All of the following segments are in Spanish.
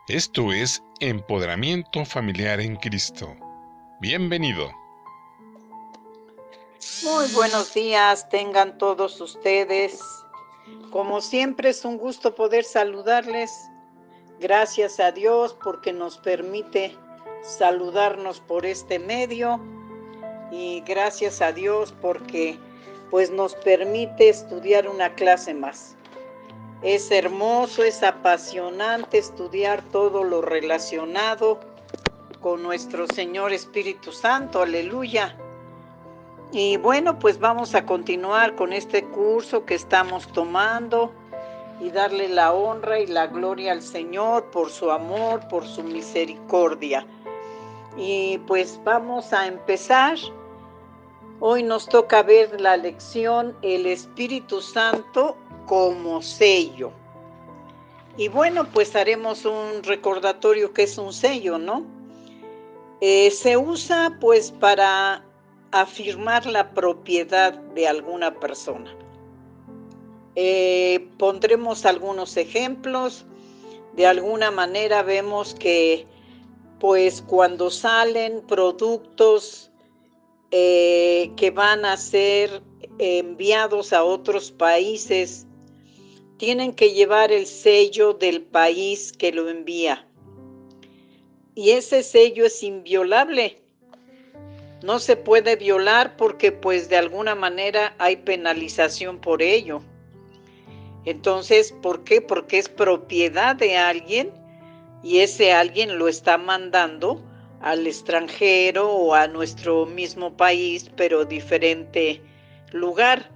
Esto es Empoderamiento Familiar en Cristo. Bienvenido. Muy buenos días, tengan todos ustedes. Como siempre es un gusto poder saludarles. Gracias a Dios porque nos permite saludarnos por este medio y gracias a Dios porque nos permite estudiar una clase más. Es hermoso, es apasionante estudiar todo lo relacionado con nuestro Señor Espíritu Santo, aleluya. Y bueno, pues vamos a continuar con este curso que estamos tomando y darle la honra y la gloria al Señor por su amor, por su misericordia. Y pues vamos a empezar. Hoy nos toca ver la lección El Espíritu Santo como sello. Y bueno, pues haremos un recordatorio que es un sello, ¿no? Se usa pues para afirmar la propiedad de alguna persona. Pondremos algunos ejemplos. De alguna manera vemos que pues cuando salen productos que van a ser enviados a otros países, tienen que llevar el sello del país que lo envía. Y ese sello es inviolable. No se puede violar porque pues de alguna manera hay penalización por ello. Entonces, ¿por qué? Porque es propiedad de alguien y ese alguien lo está mandando al extranjero o a nuestro mismo país, pero diferente lugar.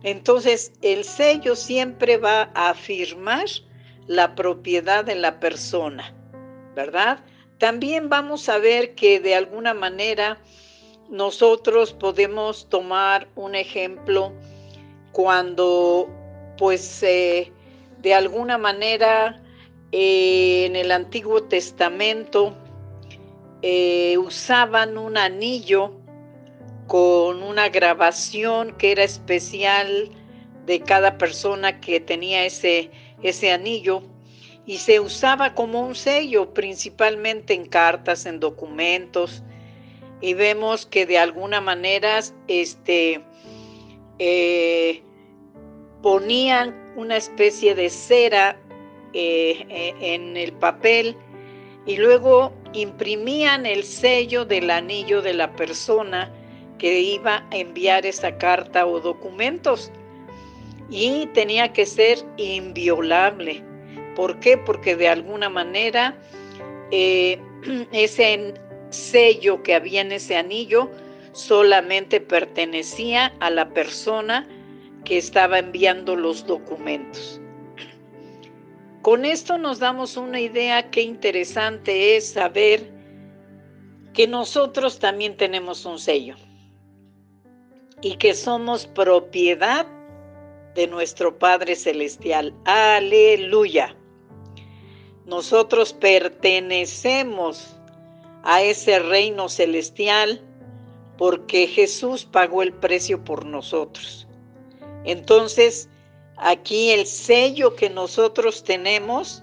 Entonces, el sello siempre va a afirmar la propiedad de la persona, ¿verdad? También vamos a ver que de alguna manera nosotros podemos tomar un ejemplo cuando pues de alguna manera en el Antiguo Testamento usaban un anillo con una grabación que era especial de cada persona que tenía ese anillo y se usaba como un sello principalmente en cartas, en documentos, y vemos que de alguna manera ponían una especie de cera en el papel y luego imprimían el sello del anillo de la persona que iba a enviar esa carta o documentos y tenía que ser inviolable. ¿Por qué? Porque de alguna manera ese sello que había en ese anillo solamente pertenecía a la persona que estaba enviando los documentos. Con esto nos damos una idea qué interesante es saber que nosotros también tenemos un sello y que somos propiedad de nuestro Padre Celestial. ¡Aleluya! Nosotros pertenecemos a ese reino celestial porque Jesús pagó el precio por nosotros. Entonces, aquí el sello que nosotros tenemos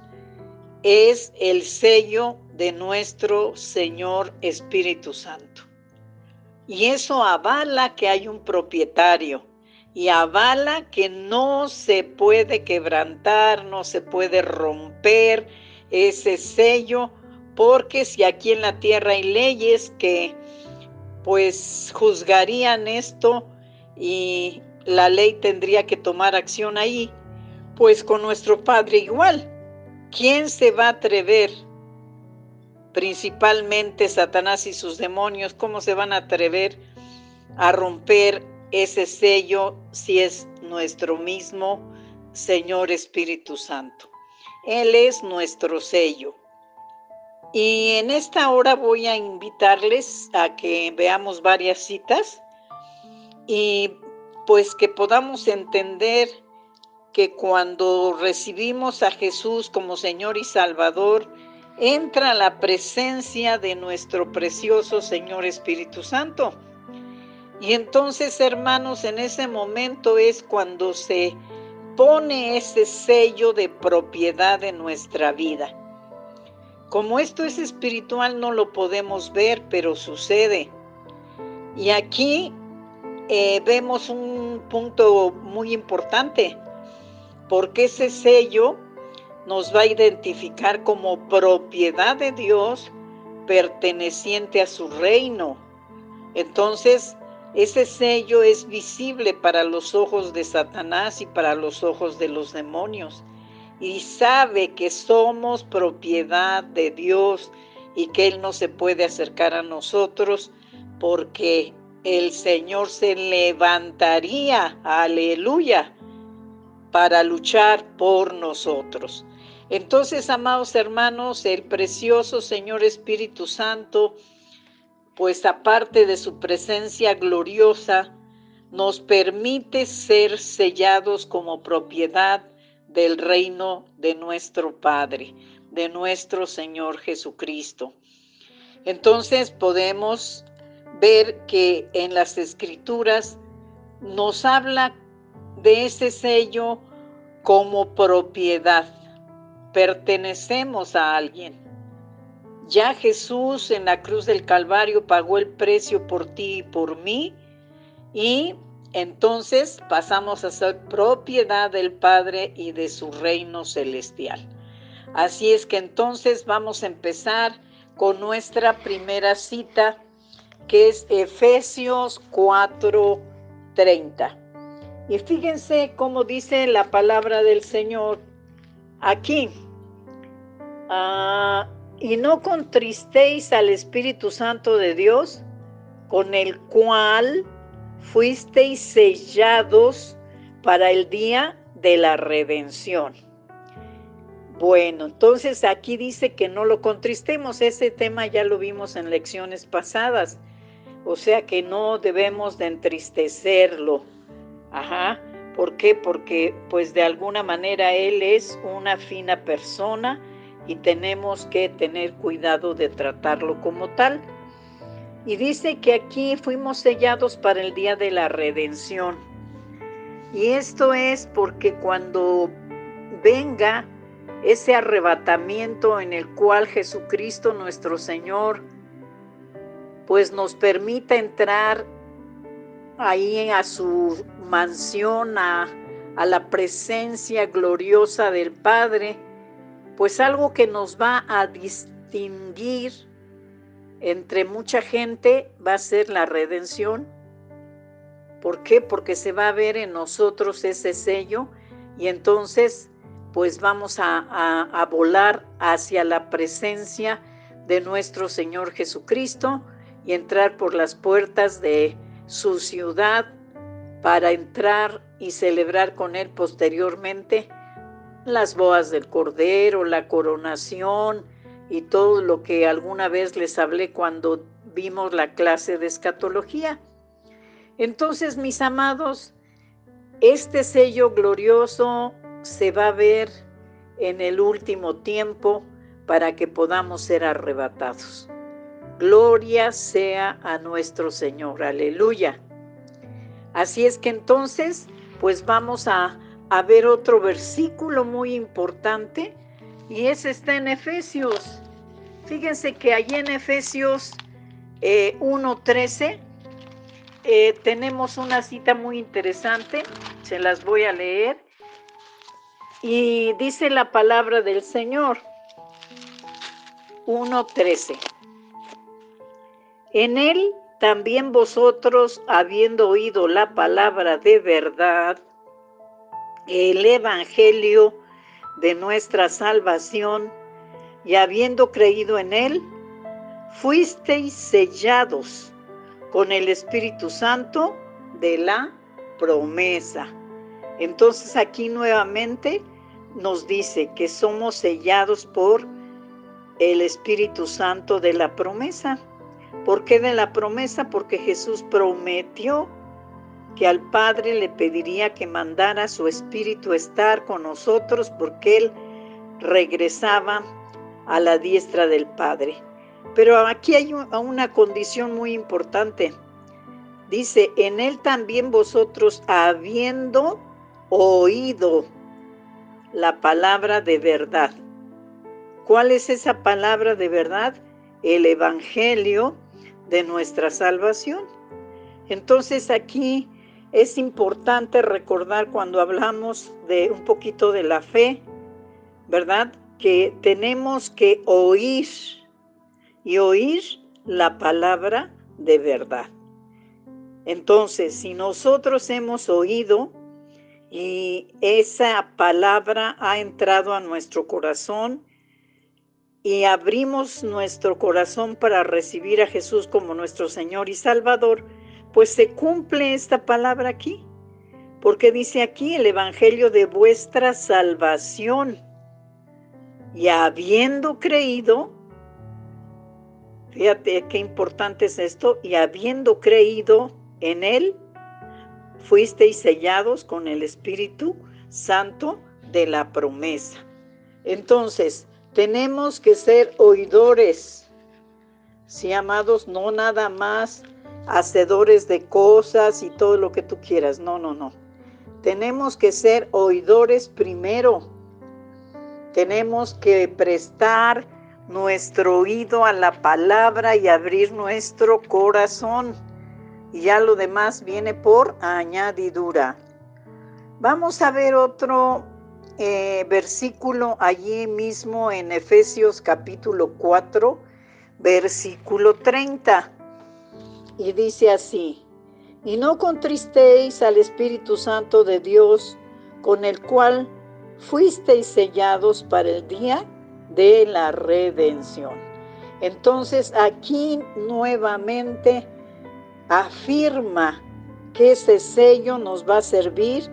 es el sello de nuestro Señor Espíritu Santo. Y eso avala que hay un propietario y avala que no se puede quebrantar, no se puede romper ese sello, porque si aquí en la tierra hay leyes que pues juzgarían esto y la ley tendría que tomar acción ahí, pues con nuestro Padre igual. ¿Quién se va a atrever? Principalmente Satanás y sus demonios, ¿cómo se van a atrever a romper ese sello si es nuestro mismo Señor Espíritu Santo? Él es nuestro sello. Y en esta hora voy a invitarles a que veamos varias citas y pues que podamos entender que cuando recibimos a Jesús como Señor y Salvador, entra la presencia de nuestro precioso Señor Espíritu Santo. Y entonces, hermanos, en ese momento es cuando se pone ese sello de propiedad en nuestra vida. Como esto es espiritual, no lo podemos ver, pero sucede. Y aquí vemos un punto muy importante, porque ese sello nos va a identificar como propiedad de Dios perteneciente a su reino. Entonces, ese sello es visible para los ojos de Satanás y para los ojos de los demonios. Y sabe que somos propiedad de Dios y que Él no se puede acercar a nosotros porque el Señor se levantaría, aleluya, para luchar por nosotros. Entonces, amados hermanos, el precioso Señor Espíritu Santo, pues aparte de su presencia gloriosa, nos permite ser sellados como propiedad del reino de nuestro Padre, de nuestro Señor Jesucristo. Entonces podemos ver que en las Escrituras nos habla de ese sello como propiedad. Pertenecemos a alguien. Ya Jesús en la cruz del Calvario pagó el precio por ti y por mí, y entonces pasamos a ser propiedad del Padre y de su reino celestial. Así es que entonces vamos a empezar con nuestra primera cita, que es Efesios 4:30. Y fíjense cómo dice la palabra del Señor aquí. Y no contristéis al Espíritu Santo de Dios, con el cual fuisteis sellados para el día de la redención. Bueno, entonces aquí dice que no lo contristemos. Ese tema ya lo vimos en lecciones pasadas. O sea que no debemos de entristecerlo. ¿Por qué? Porque pues de alguna manera Él es una fina persona y tenemos que tener cuidado de tratarlo como tal. Y dice que aquí fuimos sellados para el día de la redención. Y esto es porque cuando venga ese arrebatamiento en el cual Jesucristo nuestro Señor pues nos permita entrar ahí a su mansión, a la presencia gloriosa del Padre, pues algo que nos va a distinguir entre mucha gente va a ser la redención. ¿Por qué? Porque se va a ver en nosotros ese sello y entonces pues vamos a volar hacia la presencia de nuestro Señor Jesucristo y entrar por las puertas de su ciudad para entrar y celebrar con Él posteriormente las bodas del Cordero, la coronación y todo lo que alguna vez les hablé cuando vimos la clase de escatología. Entonces, mis amados, este sello glorioso se va a ver en el último tiempo para que podamos ser arrebatados. Gloria sea a nuestro Señor, aleluya. Así es que entonces, pues vamos a ver otro versículo muy importante y ese está en Efesios. Fíjense que allí en Efesios 1:13 tenemos una cita muy interesante, se las voy a leer. Y dice la palabra del Señor, 1:13. En él también vosotros, habiendo oído la palabra de verdad, el evangelio de nuestra salvación, y habiendo creído en él, fuisteis sellados con el Espíritu Santo de la promesa. Entonces aquí nuevamente nos dice que somos sellados por el Espíritu Santo de la promesa. ¿Por qué de la promesa? Porque Jesús prometió que al Padre le pediría que mandara a su Espíritu estar con nosotros porque Él regresaba a la diestra del Padre. Pero aquí hay una condición muy importante. Dice, en Él también vosotros, habiendo oído la palabra de verdad. ¿Cuál es esa palabra de verdad? El evangelio de nuestra salvación. Entonces aquí es importante recordar cuando hablamos de un poquito de la fe, ¿verdad? Que tenemos que oír y oír la palabra de verdad. Entonces, si nosotros hemos oído y esa palabra ha entrado a nuestro corazón y abrimos nuestro corazón para recibir a Jesús como nuestro Señor y Salvador, pues se cumple esta palabra aquí, porque dice aquí el evangelio de vuestra salvación. Y habiendo creído, fíjate qué importante es esto, y habiendo creído en Él, fuisteis sellados con el Espíritu Santo de la promesa. Entonces, tenemos que ser oidores, sí, amados, no nada más hacedores de cosas y todo lo que tú quieras, no. Tenemos que ser oidores primero. Tenemos que prestar nuestro oído a la palabra y abrir nuestro corazón. Y ya lo demás viene por añadidura. Vamos a ver otro versículo allí mismo en Efesios capítulo 4, versículo 30. Y dice así: y no contristéis al Espíritu Santo de Dios, con el cual fuisteis sellados para el día de la redención. Entonces aquí nuevamente afirma que ese sello nos va a servir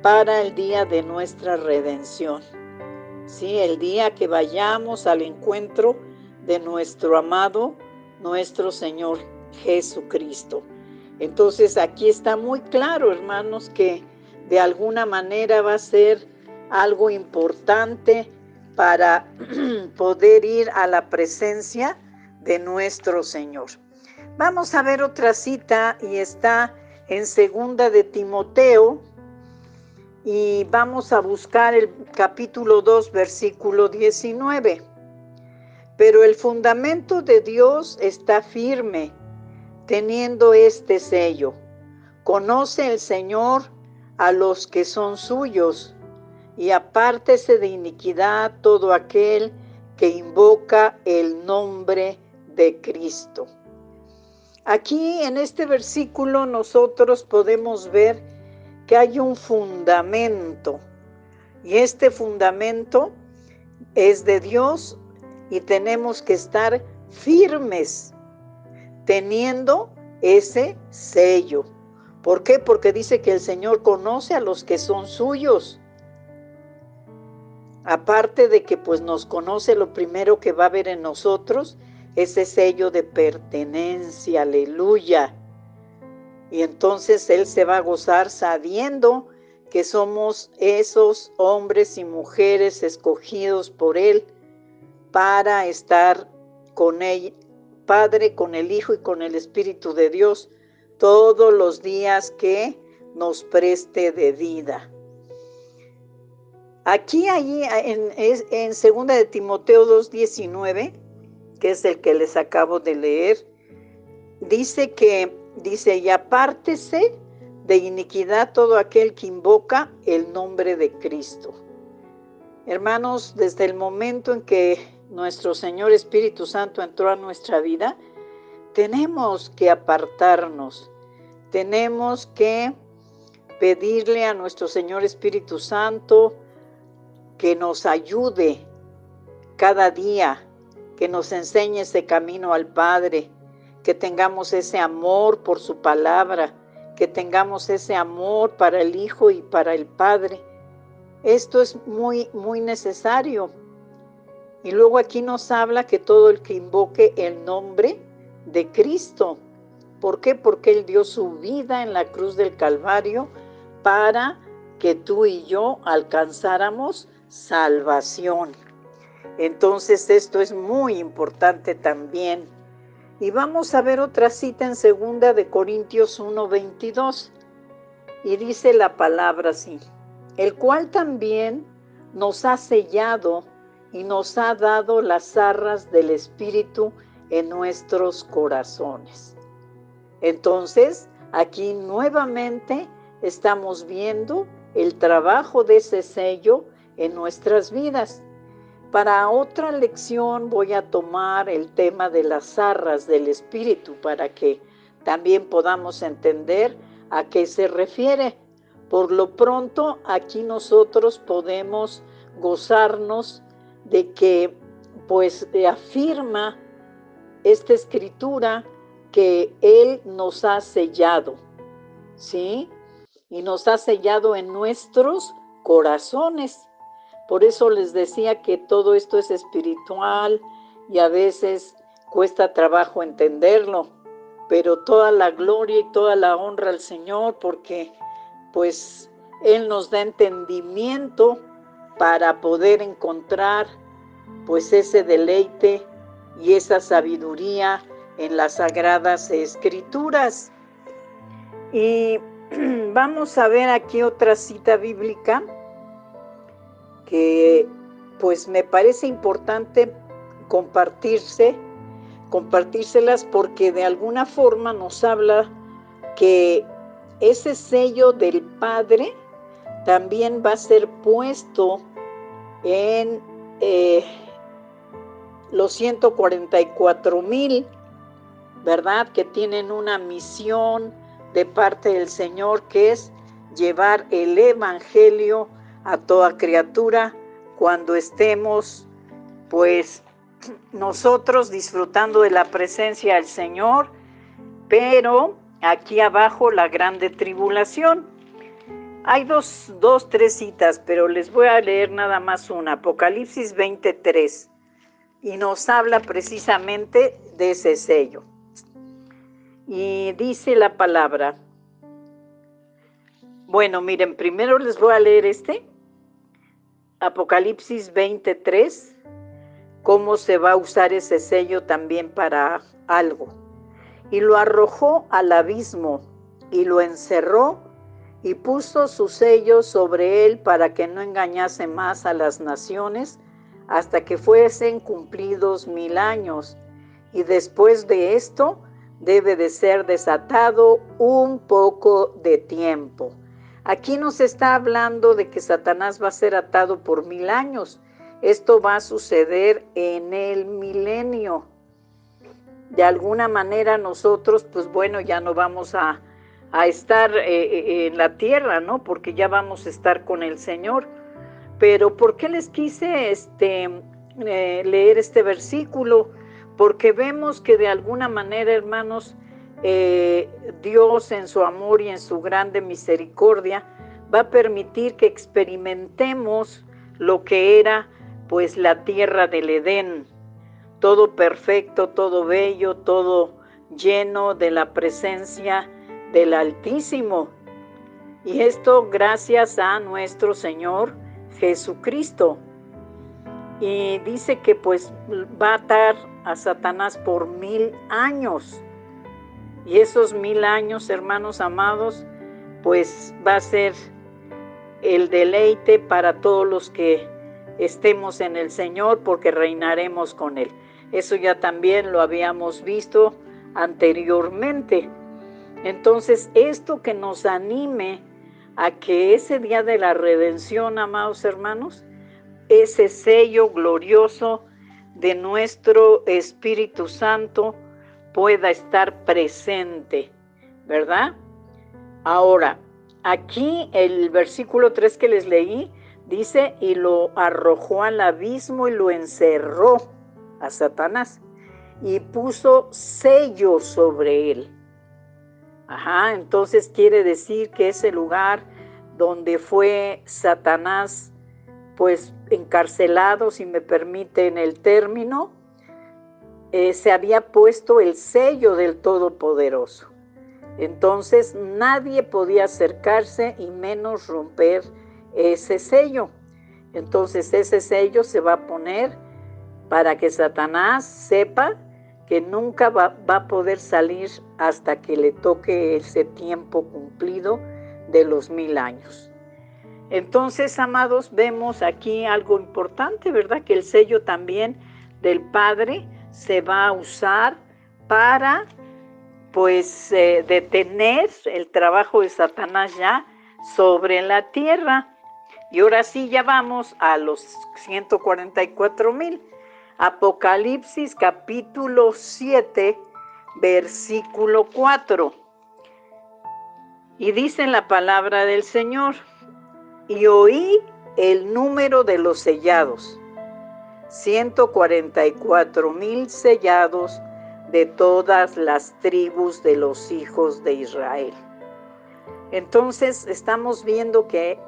para el día de nuestra redención. Sí, el día que vayamos al encuentro de nuestro amado, nuestro Señor Jesucristo. Entonces aquí está muy claro, hermanos, que de alguna manera va a ser algo importante para poder ir a la presencia de nuestro Señor. Vamos a ver otra cita y está en 2 de Timoteo y vamos a buscar el capítulo 2, versículo 19. Pero el fundamento de Dios está firme, teniendo este sello: conoce el Señor a los que son suyos, y apártese de iniquidad todo aquel que invoca el nombre de Cristo. Aquí en este versículo nosotros podemos ver que hay un fundamento, y este fundamento es de Dios y tenemos que estar firmes teniendo ese sello. ¿Por qué? Porque dice que el Señor conoce a los que son suyos. Aparte de que pues nos conoce, lo primero que va a ver en nosotros ese sello de pertenencia, aleluya. Y entonces Él se va a gozar sabiendo que somos esos hombres y mujeres escogidos por Él para estar con Él, Padre, con el Hijo y con el Espíritu de Dios todos los días que nos preste de vida. Aquí, allí, en 2 de Timoteo 2:19, que es el que les acabo de leer, dice, y apártese de iniquidad todo aquel que invoca el nombre de Cristo. Hermanos, desde el momento en que nuestro Señor Espíritu Santo entró a nuestra vida, tenemos que apartarnos, tenemos que pedirle a nuestro Señor Espíritu Santo que nos ayude cada día, que nos enseñe ese camino al Padre, que tengamos ese amor por su palabra, que tengamos ese amor para el Hijo y para el Padre. Esto es muy, muy necesario. Y luego aquí nos habla que todo el que invoque el nombre de Cristo. ¿Por qué? Porque Él dio su vida en la cruz del Calvario para que tú y yo alcanzáramos salvación. Entonces esto es muy importante también. Y vamos a ver otra cita en 2 de Corintios 1:22. Y dice la palabra así: el cual también nos ha sellado y nos ha dado las arras del Espíritu en nuestros corazones. Entonces, aquí nuevamente estamos viendo el trabajo de ese sello en nuestras vidas. Para otra lección voy a tomar el tema de las arras del Espíritu para que también podamos entender a qué se refiere. Por lo pronto, aquí nosotros podemos gozarnos de que pues afirma esta escritura que Él nos ha sellado, ¿sí? Y nos ha sellado en nuestros corazones. Por eso les decía que todo esto es espiritual y a veces cuesta trabajo entenderlo, pero toda la gloria y toda la honra al Señor, porque pues Él nos da entendimiento para poder encontrar pues ese deleite y esa sabiduría en las Sagradas Escrituras. Y vamos a ver aquí otra cita bíblica que pues me parece importante compartírselas porque de alguna forma nos habla que ese sello del Padre también va a ser puesto en los 144,000, ¿verdad? Que tienen una misión de parte del Señor, que es llevar el Evangelio a toda criatura cuando estemos, pues, nosotros disfrutando de la presencia del Señor, pero aquí abajo la grande tribulación. Hay tres citas, pero les voy a leer nada más una. Apocalipsis 23, y nos habla precisamente de ese sello. Y dice la palabra, bueno, miren, primero les voy a leer Apocalipsis 23, cómo se va a usar ese sello también para algo. Y lo arrojó al abismo y lo encerró y puso su sello sobre él para que no engañase más a las naciones hasta que fuesen cumplidos 1000 años. Y después de esto debe de ser desatado un poco de tiempo. Aquí nos está hablando de que Satanás va a ser atado por 1000 años. Esto va a suceder en el milenio. De alguna manera nosotros, pues bueno, ya no vamos a estar en la tierra, ¿no? Porque ya vamos a estar con el Señor. Pero ¿por qué les quise leer este versículo? Porque vemos que de alguna manera, hermanos, Dios en su amor y en su grande misericordia va a permitir que experimentemos lo que era pues la tierra del Edén, todo perfecto, todo bello, todo lleno de la presencia del Altísimo. Y esto gracias a nuestro Señor Jesucristo. Y dice que pues va a atar a Satanás por 1000 años. Y esos 1000 años, hermanos amados, pues va a ser el deleite para todos los que estemos en el Señor, porque reinaremos con Él. Eso ya también lo habíamos visto anteriormente. Entonces, esto que nos anime a que ese día de la redención, amados hermanos, ese sello glorioso de nuestro Espíritu Santo pueda estar presente, ¿verdad? Ahora, aquí el versículo 3 que les leí dice, y lo arrojó al abismo y lo encerró a Satanás y puso sello sobre él. Entonces quiere decir que ese lugar donde fue Satanás, pues encarcelado, si me permiten el término, se había puesto el sello del Todopoderoso. Entonces nadie podía acercarse y menos romper ese sello. Entonces ese sello se va a poner para que Satanás sepa que nunca va a poder salir hasta que le toque ese tiempo cumplido de los 1000 años. Entonces, amados, vemos aquí algo importante, ¿verdad? Que el sello también del Padre se va a usar para, pues, detener el trabajo de Satanás ya sobre la tierra. Y ahora sí, ya vamos a los 144,000. Apocalipsis capítulo 7, versículo 4. Y dice la palabra del Señor: y oí el número de los sellados, 144,000 sellados de todas las tribus de los hijos de Israel. Entonces estamos viendo que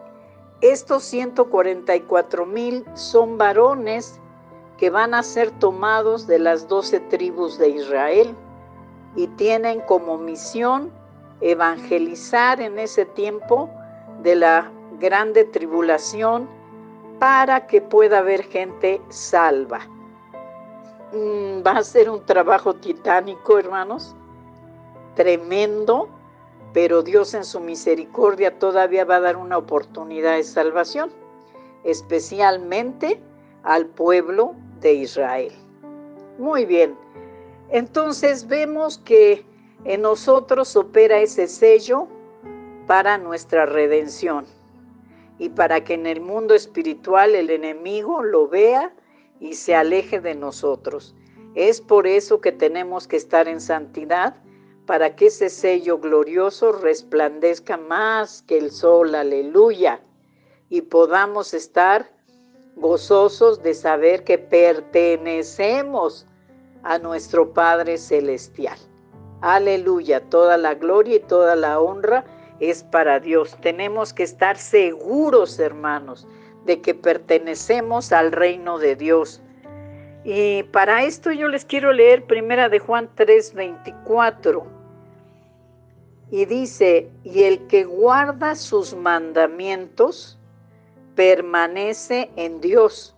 estos 144,000 son varones que van a ser tomados de las 12 tribus de Israel y tienen como misión evangelizar en ese tiempo de la grande tribulación para que pueda haber gente salva. Va a ser un trabajo titánico, hermanos, tremendo, pero Dios en su misericordia todavía va a dar una oportunidad de salvación, especialmente al pueblo de Israel. Muy bien, entonces vemos que en nosotros opera ese sello para nuestra redención y para que en el mundo espiritual el enemigo lo vea y se aleje de nosotros. Es por eso que tenemos que estar en santidad, para que ese sello glorioso resplandezca más que el sol, aleluya, y podamos estar gozosos de saber que pertenecemos a nuestro Padre Celestial. Aleluya, toda la gloria y toda la honra es para Dios. Tenemos que estar seguros, hermanos, de que pertenecemos al reino de Dios. Y para esto yo les quiero leer 1 de Juan 3:24. Y dice: y el que guarda sus mandamientos permanece en Dios,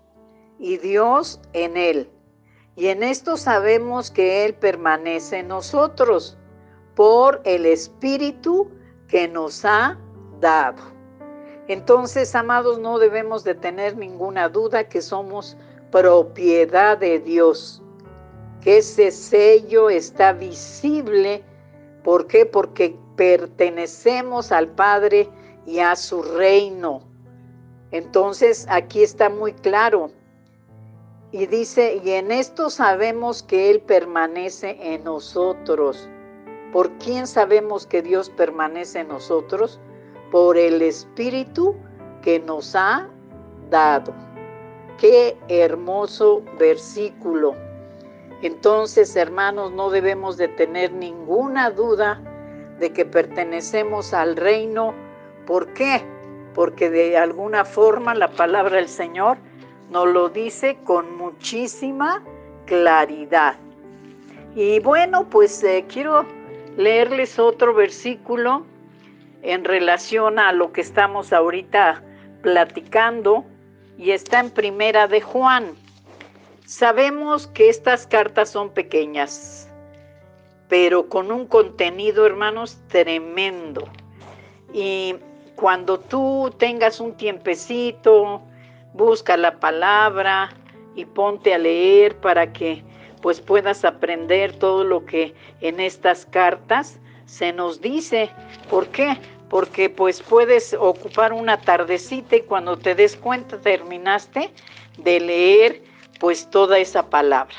y Dios en él. Y en esto sabemos que Él permanece en nosotros, por el Espíritu que nos ha dado. Entonces, amados, no debemos de tener ninguna duda que somos propiedad de Dios, que ese sello está visible. ¿Por qué? Porque pertenecemos al Padre y a su reino. Entonces, aquí está muy claro. Y dice: y en esto sabemos que Él permanece en nosotros. ¿Por quién sabemos que Dios permanece en nosotros? Por el Espíritu que nos ha dado. ¡Qué hermoso versículo! Entonces, hermanos, no debemos de tener ninguna duda de que pertenecemos al reino. ¿Por qué? Porque de alguna forma la palabra del Señor nos lo dice con muchísima claridad. Y bueno, pues quiero leerles otro versículo en relación a lo que estamos ahorita platicando, y está en 1 de Juan. Sabemos que estas cartas son pequeñas, pero con un contenido, hermanos, tremendo. Y cuando tú tengas un tiempecito, busca la palabra y ponte a leer para que pues puedas aprender todo lo que en estas cartas se nos dice. ¿Por qué? Porque pues puedes ocupar una tardecita y cuando te des cuenta terminaste de leer pues toda esa palabra.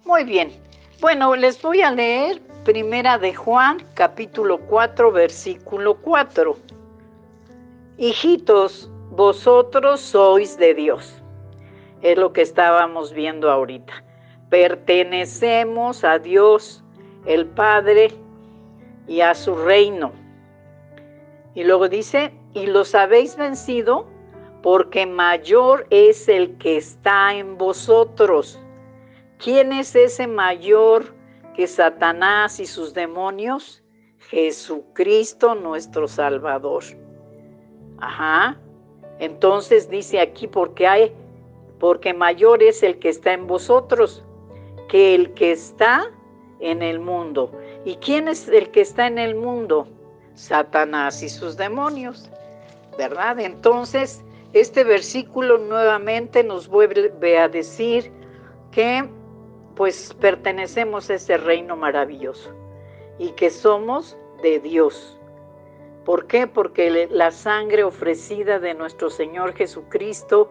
Muy bien, bueno, les voy a leer 1 de Juan, capítulo 4, versículo 4. Hijitos, vosotros sois de Dios. Es lo que estábamos viendo ahorita. Pertenecemos a Dios, el Padre, y a su reino. Y luego dice: y los habéis vencido, porque mayor es el que está en vosotros. ¿Quién es ese mayor que Satanás y sus demonios? Jesucristo nuestro Salvador. Entonces dice aquí: porque mayor es el que está en vosotros que el que está en el mundo. ¿Y quién es el que está en el mundo? Satanás y sus demonios. ¿verdad? Entonces, este versículo nuevamente nos vuelve a decir que pues pertenecemos a ese reino maravilloso y que somos de Dios. ¿Por qué? Porque la sangre ofrecida de nuestro Señor Jesucristo,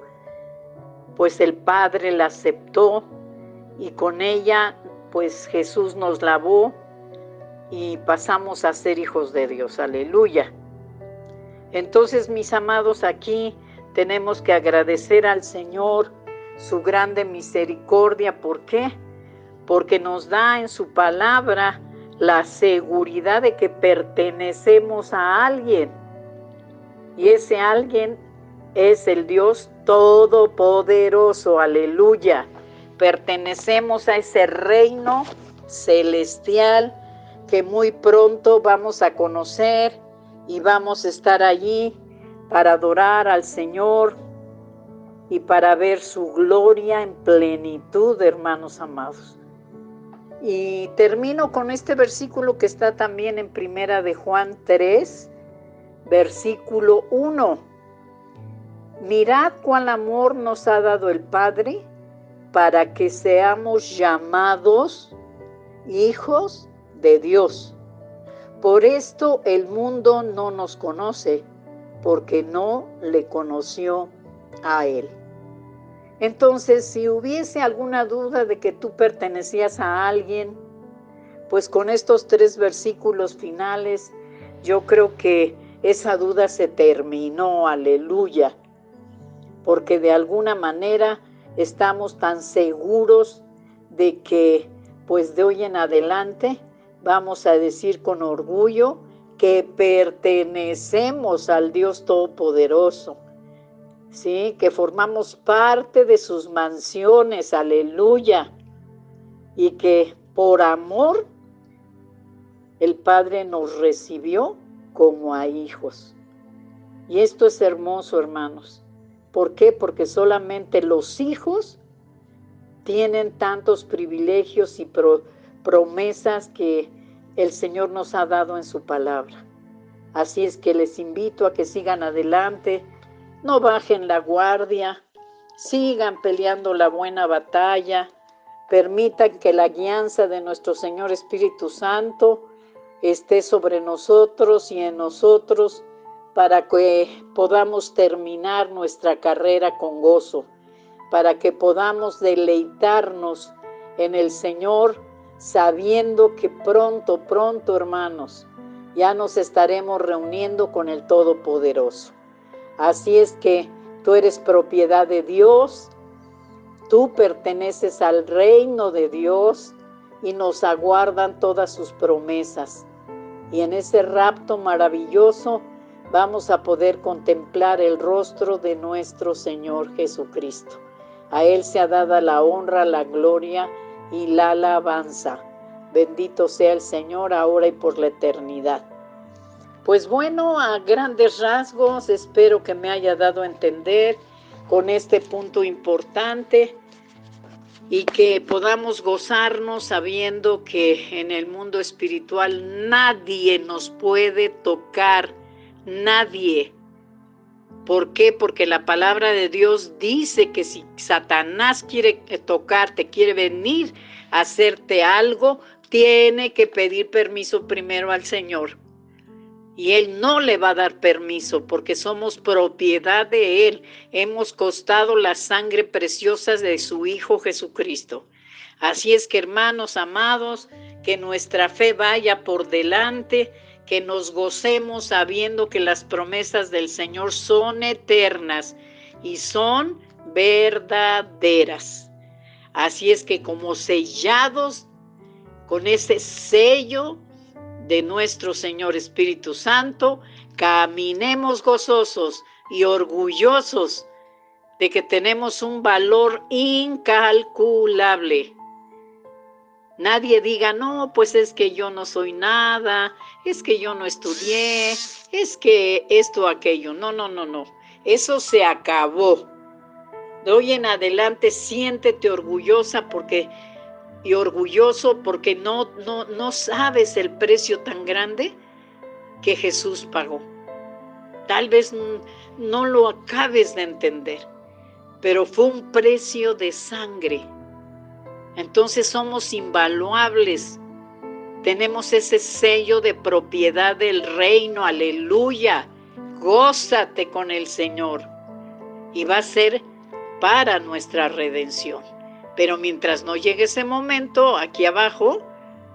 pues el Padre la aceptó y con ella pues Jesús nos lavó y pasamos a ser hijos de Dios. Aleluya. Entonces, mis amados, aquí tenemos que agradecer al Señor su grande misericordia. ¿Por qué? Porque nos da en su palabra la seguridad de que pertenecemos a alguien. Y ese alguien es el Dios Todopoderoso. Aleluya. Pertenecemos a ese reino celestial que muy pronto vamos a conocer y vamos a estar allí para adorar al Señor y para ver su gloria en plenitud, hermanos amados. Y termino con este versículo que está también en Primera de Juan 3, versículo 1. Mirad cuál amor nos ha dado el Padre para que seamos llamados hijos de Dios. Por esto el mundo no nos conoce, porque no le conoció a Él. Entonces, si hubiese alguna duda de que tú pertenecías a alguien, pues con estos 3 versículos finales, yo creo que esa duda se terminó, aleluya, porque de alguna manera estamos tan seguros de que, pues de hoy en adelante, vamos a decir con orgullo que pertenecemos al Dios Todopoderoso, ¿sí? Que formamos parte de sus mansiones, aleluya, y que por amor el Padre nos recibió como a hijos. Y esto es hermoso, hermanos. ¿Por qué? Porque solamente los hijos tienen tantos privilegios y promesas que el Señor nos ha dado en su palabra. Así es que les invito a que sigan adelante, no bajen la guardia, sigan peleando la buena batalla, permitan que la guianza de nuestro Señor Espíritu Santo esté sobre nosotros y en nosotros para que podamos terminar nuestra carrera con gozo, para que podamos deleitarnos en el Señor, sabiendo que pronto, hermanos, ya nos estaremos reuniendo con el Todopoderoso. Así es que tú eres propiedad de Dios, tú perteneces al reino de Dios y nos aguardan todas sus promesas. Y en ese rapto maravilloso vamos a poder contemplar el rostro de nuestro Señor Jesucristo. A Él se ha dado la honra, la gloria y la alabanza. Bendito sea el Señor ahora y por la eternidad. Pues bueno, a grandes rasgos, espero que me haya dado a entender con este punto importante y que podamos gozarnos sabiendo que en el mundo espiritual nadie nos puede tocar, nadie. ¿Por qué? Porque la palabra de Dios dice que si Satanás quiere tocarte, quiere venir a hacerte algo, tiene que pedir permiso primero al Señor. Y Él no le va a dar permiso porque somos propiedad de Él. Hemos costado la sangre preciosa de su Hijo Jesucristo. Así es que, hermanos amados, que nuestra fe vaya por delante, que nos gocemos sabiendo que las promesas del Señor son eternas y son verdaderas. Así es que como sellados con ese sello de nuestro Señor Espíritu Santo, caminemos gozosos y orgullosos de que tenemos un valor incalculable. Nadie diga, no, pues es que yo no soy nada, es que yo no estudié, es que esto o aquello. No. Eso se acabó. De hoy en adelante siéntete orgullosa y orgulloso porque no sabes el precio tan grande que Jesús pagó. Tal vez no lo acabes de entender, pero fue un precio de sangre. Entonces somos invaluables. Tenemos ese sello de propiedad del reino. Aleluya. Gózate con el Señor. Y va a ser para nuestra redención. Pero mientras no llegue ese momento, aquí abajo,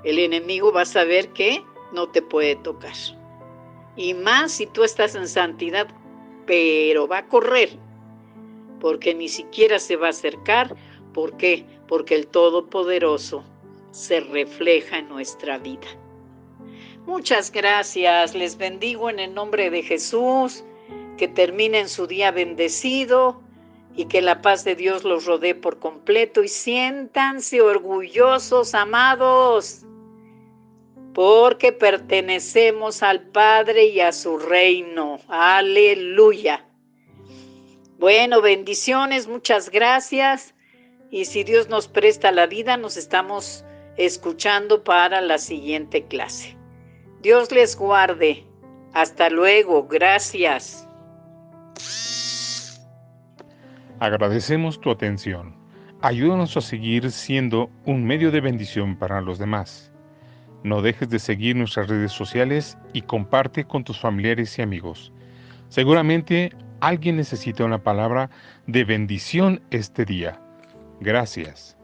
el enemigo va a saber que no te puede tocar. Y más si tú estás en santidad, pero va a correr, porque ni siquiera se va a acercar. ¿Por qué? Porque el Todopoderoso se refleja en nuestra vida. Muchas gracias, les bendigo en el nombre de Jesús, que terminen su día bendecido y que la paz de Dios los rodee por completo y siéntanse orgullosos, amados, porque pertenecemos al Padre y a su reino. Aleluya. Bueno, bendiciones, muchas gracias. Y si Dios nos presta la vida, nos estamos escuchando para la siguiente clase. Dios les guarde. Hasta luego. Gracias. Agradecemos tu atención. Ayúdanos a seguir siendo un medio de bendición para los demás. No dejes de seguir nuestras redes sociales y comparte con tus familiares y amigos. Seguramente alguien necesita una palabra de bendición este día. Gracias.